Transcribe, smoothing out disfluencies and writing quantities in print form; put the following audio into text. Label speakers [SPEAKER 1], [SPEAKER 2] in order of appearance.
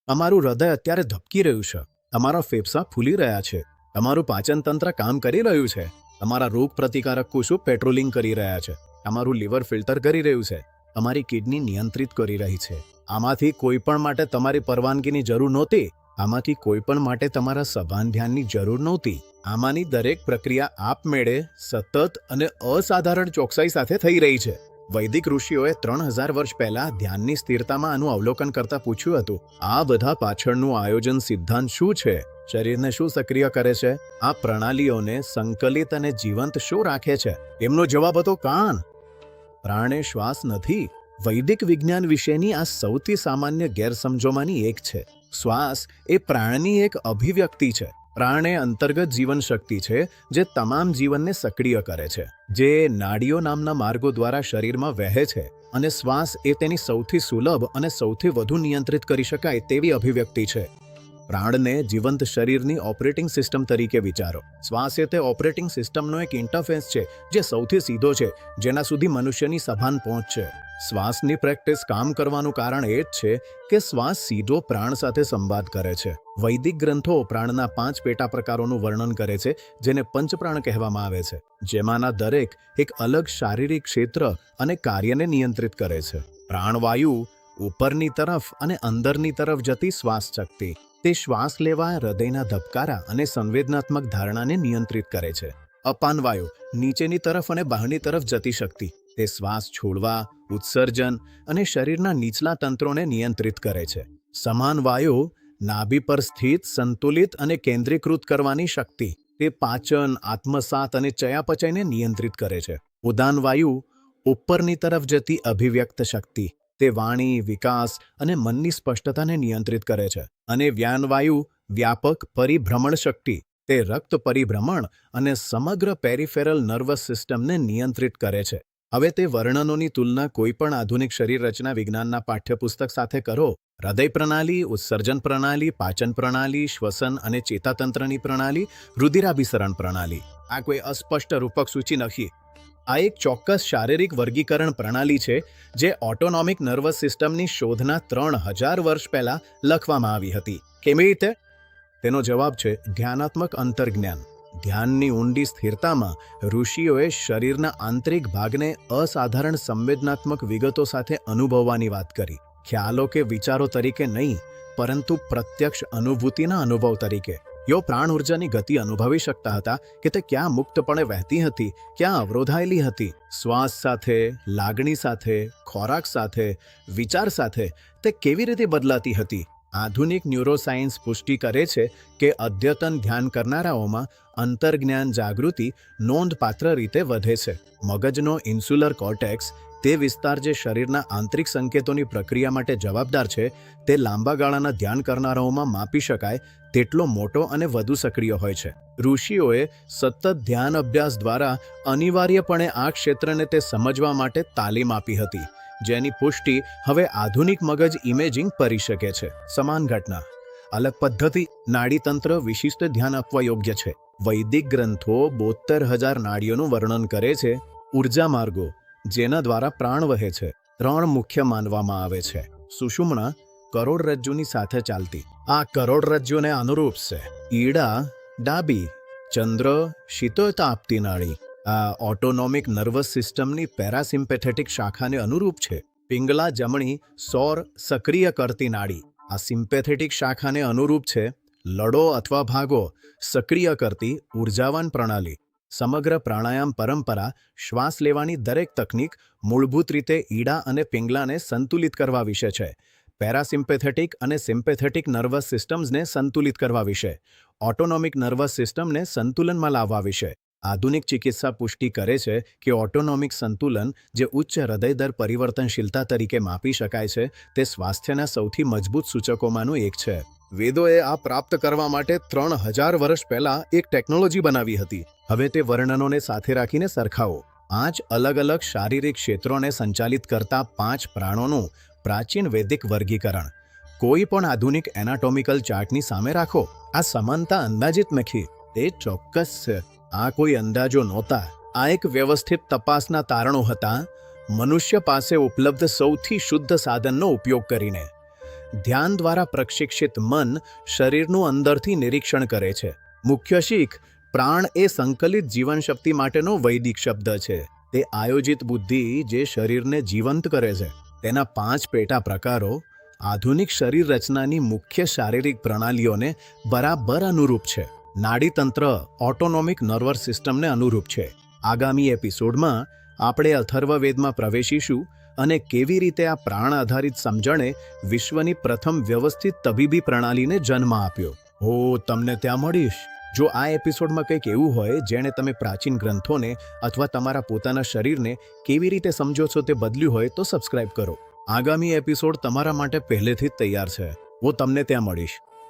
[SPEAKER 1] અમારું હૃદય અત્યારે ધબકી રહ્યું છે, અમારા ફેફસા ફૂલી રહ્યા છે, અમારું પાચન તંત્ર કામ કરી રહ્યું છે, અમારા રોગ પ્રતિકારક કોષો પેટ્રોલિંગ કરી રહ્યા છે, અમારું લીવર ફિલ્ટર કરી રહ્યું છે, અમારી કિડની નિયંત્રિત કરી રહી છે. આમાંથી કોઈ પણ માટે તમારી પરવાનગીની જરૂર નહોતી. આમાંથી કોઈ પણ માટે તમારા સભાન ધ્યાનની જરૂર નહોતી. આમાંની દરેક પ્રક્રિયા આપમેળે, સતત અને અસાધારણ ચોકસાઈ સાથે થઈ રહી છે. વૈદિક ઋષિઓએ 3000 વર્ષ પહેલા ધ્યાનની સ્થિરતામાં આનું અવલોકન કરતા પૂછ્યું હતું, આ બધા પાછળનું આયોજન સિદ્ધાંત શું છે? શરીરને શું સક્રિય કરે છે? આ પ્રણાલીઓને સંકલિત અને જીવંત શું રાખે છે? એમનો જવાબ હતો કાન. પ્રાણ એ શ્વાસ નથી. વૈદિક વિજ્ઞાન વિશેની આ સૌથી સામાન્ય ગેરસમજોમાંની એક છે. શ્વાસ એ પ્રાણની એક અભિવ્યક્તિ છે. પ્રાણ એ અંતર્ગત જીવન શક્તિ છે જે તમામ જીવનને સક્રિય કરે છે, જે નાડીઓ નામના માર્ગો દ્વારા શરીરમાં વહે છે, અને શ્વાસ એ તેની સૌથી સુલભ અને સૌથી વધુ નિયંત્રિત કરી શકાય તેવી અભિવ્યક્તિ છે. પ્રાણને જીવંત શરીરની ઓપરેટિંગ સિસ્ટમ તરીકે વિચારો. શ્વાસ એ તે ઓપરેટિંગ સિસ્ટમનો એક ઇન્ટરફેસ છે જે સૌથી સીધો છે, જેના સુધી મનુષ્યની સભાન પહોંચ છે. શ્વાસની પ્રેક્ટિસ કામ કરવાનું કારણ એ જ છે કે શ્વાસ સીધો પ્રાણ સાથે સંવાદ કરે છે. વૈદિક ગ્રંથો પ્રાણના 5 પેટા પ્રકારોનું વર્ણન કરે છે, જેને પંચપ્રાણ કહેવામાં આવે છે, જેમાંના દરેક એક અલગ શારીરિક ક્ષેત્ર અને કાર્યને નિયંત્રિત કરે છે. પ્રાણવાયુ ઉપરની તરફ અને અંદરની તરફ જતી શ્વાસ શક્તિ. તે શ્વાસ લેવા, હૃદયના ધબકારા અને સંવેદનાત્મક ધારણાને નિયંત્રિત કરે છે. અપાનવાયુ નીચેની તરફ અને બહારની તરફ જતી શક્તિ. તે શ્વાસ છોડવા, ઉત્સર્જન અને શરીરના નીચલા તંત્રોને નિયંત્રિત કરે છે. સમાન વાયુ નાભી પર સ્થિત, સંતુલિત અને કેન્દ્રીકૃત કરવાની શક્તિ. તે પાચન, આત્મસાત અને ચયાપચયને નિયંત્રિત કરે છે. ઉદાન વાયુ ઉપરની તરફ જતી અભિવ્યક્ત શક્તિ. તે વાણી, વિકાસ અને મનની સ્પષ્ટતાને નિયંત્રિત કરે છે. અને વ્યાન વાયુ વ્યાપક પરિભ્રમણ શક્તિ. તે રક્ત પરિભ્રમણ અને સમગ્ર પેરિફેરલ નર્વસ સિસ્ટમને નિયંત્રિત કરે છે. હવે તે વર્ણનોની તુલના કોઈપણ આધુનિક શરીર રચના વિજ્ઞાનના પાઠ્યપુસ્તક સાથે કરો. હૃદય પ્રણાલી, ઉત્સર્જન પ્રણાલી, પાચન પ્રણાલી, શ્વસન અને ચેતાતંત્રની પ્રણાલી, રુધિરાભિસરણ પ્રણાલી. આ કોઈ અસ્પષ્ટ રૂપક સૂચિ નથી. આ એક ચોક્કસ શારીરિક વર્ગીકરણ પ્રણાલી છે જે ઓટોનોમિક નર્વસ સિસ્ટમની શોધના 3000 વર્ષ પહેલા લખવામાં આવી હતી. કેવી રીતે? તેનો જવાબ છે ધ્યાનાત્મક અંતર્જ્ઞાન. ધ્યાનની ઊંડી સ્થિરતામાં ઋષિઓએ શરીરના આંતરિક ભાગને અસાધારણ સંવેદનાત્મક વિગતો સાથે અનુભવવાની વાત કરી. ખ્યાલો કે વિચારો તરીકે નહીં, પરંતુ પ્રત્યક્ષ અનુભૂતિના અનુભવ તરીકે. યો પ્રાણ ઉર્જાની ગતિ અનુભવી શકતા હતા કે તે ક્યાં મુક્તપણે વહેતી હતી, ક્યાં અવરોધાયેલી હતી. શ્વાસ સાથે, લાગણી સાથે, ખોરાક સાથે, વિચાર સાથે તે કેવી રીતે બદલાતી હતી. આધુનિક ન્યુરોસાયન્સ પુષ્ટિ કરે છે કે અદ્યતન ધ્યાન કરનારાઓમાં અંતર્જ્ઞાન જાગૃતિ નોંધપાત્ર રીતે વધે છે. મગજનો ઇન્સ્યુલર કોર્ટેક્સ, તે વિસ્તાર જે શરીરના આંતરિક સંકેતોની પ્રક્રિયા માટે જવાબદાર છે, તે લાંબા ગાળાના ધ્યાન કરનારાઓમાં માપી શકાય તેટલો મોટો અને વધુ સક્રિય હોય છે. ઋષિઓએ સતત ધ્યાન અભ્યાસ દ્વારા અનિવાર્યપણે આ ક્ષેત્રને તે સમજવા માટે તાલીમ આપી હતી, જેની પુષ્ટિ હવે આધુનિક મગજ ઇમેજિંગ કરી શકે છે. સમાન ઘટના, અલગ પદ્ધતિ. નાડીતંત્ર વિશિષ્ટ ધ્યાન આપવા યોગ્ય છે. વૈદિક ગ્રંથો 72,000 નાડીઓનું વર્ણન કરે છે. ઉર્જા માર્ગો જેના દ્વારા પ્રાણ વહે છે 3 મુખ્ય માનવામાં આવે છે. સુષુમ્ના કરોડરજ્જુની સાથે ચાલતી. આ કરોડરજ્જુને અનુરૂપ છે. ઈડા ડાબી, ચંદ્ર શીતળતા આપતી નાડી. આ ઓટોનોમિક નર્વસ સિસ્ટમની પેરાસિમ્પેથેટિક શાખાને અનુરૂપ છે. પિંગલા જમણી, સૌર સક્રિય કરતી નાડી. આ સિમ્પેથેટિક શાખાને અનુરૂપ છે. લડો અથવા ભાગો સક્રિય કરતી ઉર્જાવાન પ્રણાલી. સમગ્ર પ્રાણાયામ પરંપરા શ્વાસ લેવાની દરેક તકનીક મૂળભૂત રીતે ઈડા અને પિંગલાને સંતુલિત કરવા વિશે છે. પેરાસિમ્પેથેટિક અને સિમ્પેથેટિક નર્વસ સિસ્ટમ્સને સંતુલિત કરવા વિશે, ઓટોનોમિક નર્વસ સિસ્ટમને સંતુલનમાં લાવવા વિશે. આધુનિક ચિકિત્સા પુષ્ટિ કરે છે કે ઓટોનોમિક સંતુલન, જે ઉચ્ચ હૃદયદર પરિવર્તનશીલતા તરીકે માપી શકાય છે, તે સ્વાસ્થ્યના સૌથી મજબૂત સૂચકોમાંનું એક છે. વેદોએ આ પ્રાપ્ત કરવા માટે 3000 વર્ષ પહેલા એક ટેકનોલોજી બનાવી હતી. હવે તે વર્ણનોને સાથે રાખીને સરખાવો. 5 અલગ અલગ શારીરિક ક્ષેત્રોને સંચાલિત કરતા 5 પ્રાણોનું પ્રાચીન વૈદિક વર્ગીકરણ કોઈ પણ આધુનિક એનાટોમિકલ ચાર્ટની સામે રાખો. આ સમાનતા અંદાજિત નથી, તે ચોક્કસ છે. આ કોઈ અંદાજો નહોતા. આ એક વ્યવસ્થિત તપાસના તારણો હતા, મનુષ્ય પાસે ઉપલબ્ધ સૌથી શુદ્ધ સાધનનો ઉપયોગ કરીને. ધ્યાન દ્વારા પ્રશિક્ષિત મન શરીરનું અંદરથી નિરીક્ષણ કરે છે. મુખ્ય શીખ: પ્રાણ એ સંકલિત જીવનશક્તિ માટેનો વૈદિક શબ્દ છે. તે આયોજિત બુદ્ધિ જે શરીરને જીવંત કરે છે. તેના 5 પેટા પ્રકારો આધુનિક શરીર રચનાની મુખ્ય શારીરિક પ્રણાલીઓને બરાબર અનુરૂપ છે. નાડીતંત્ર ઓટોનોમિક નર્વસ સિસ્ટમને અનુરૂપ છે. આગામી એપિસોડમાં આપણે અથર્વવેદમાં પ્રવેશીશું અને કેવી રીતે આ પ્રાણ આધારિત સમજણે વિશ્વની પ્રથમ વ્યવસ્થિત તબીબી પ્રણાલીને જન્મ આપ્યો. હું તમને ત્યાં મળીશ. જો આ એપિસોડમાં કંઈક એવું હોય જેણે તમે પ્રાચીન ગ્રંથોને અથવા તમારા પોતાના શરીરને કેવી રીતે સમજો છો તે બદલ્યું હોય તો સબસ્ક્રાઇબ કરો. આગામી એપિસોડ તમારા માટે પહેલેથી જ તૈયાર છે. હું તમને ત્યાં મળીશ.